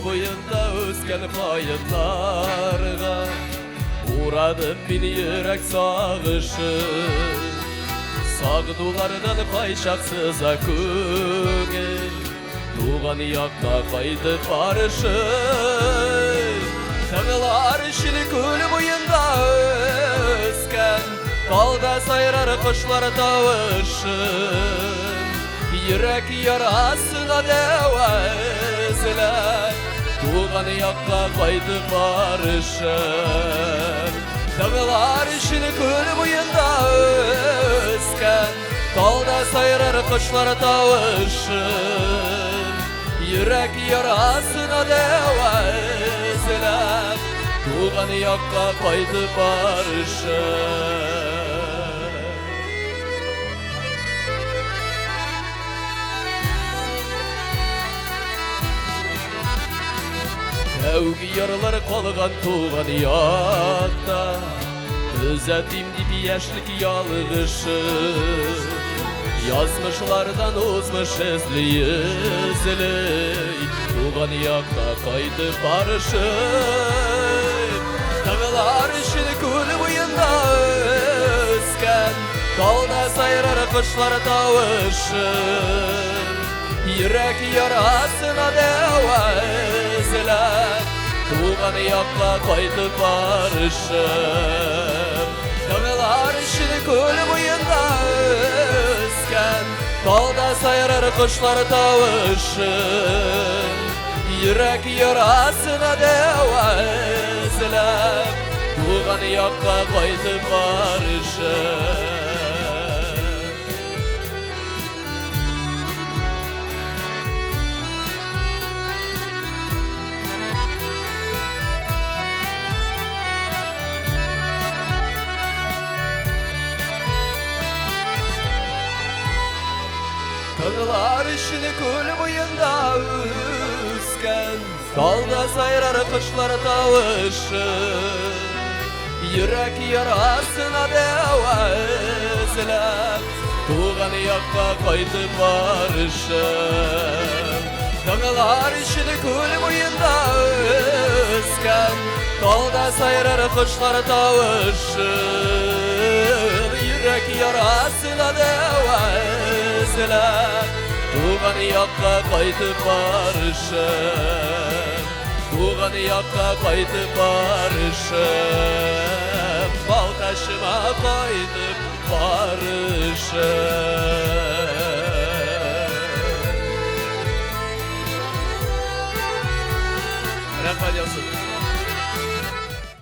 boyunda özgen payınlarga uğradım bin yürek sağışı Sağdulardan payşaksıza köngel Tuğan yakta kaydı barışı Tağlar işini kül boyunda özgen Dalda sayrar kuşlar tavışın Yürek yarasına devezler Tuğan yakta kaydı barışın Dağlar işini kül boyunda özgen Dalda sayrar kuşlar tavışın Yürek yarasına devezler Tuğan yakta kaydı barışın Sevgi yaralar kalgan tuğan yakta Özledim dibi yaşlık yalgışı Yazmışlardan uzmuş ezli yüzlü Tuğan yakta kaydı barışın Dağlar işini kül boyunda özgen Dalda sayrar kuşlar tavışın Yürek yarasına devezler Tuğan yakta kaydı barışın Dağlar işini kül boyunda özgen Dalda sayrar kuşlar tavışın Yürek yarasına devezler Tuğan yakta kaydı barışın Dağlar işini kül boyunda özgen Dalda sayrar kuşlar tavışın Yürek yarasına devezler Tuğan yakta kaydı barışın Dağlar işini kül boyunda özgen Dalda sayrar kuşlar tavışın Yürek yarasına devezler Tuğan yakta kaydı barışın Tuğan yakta kaydı barışın Bal taşıma kaydı barışın Rahmet yazsın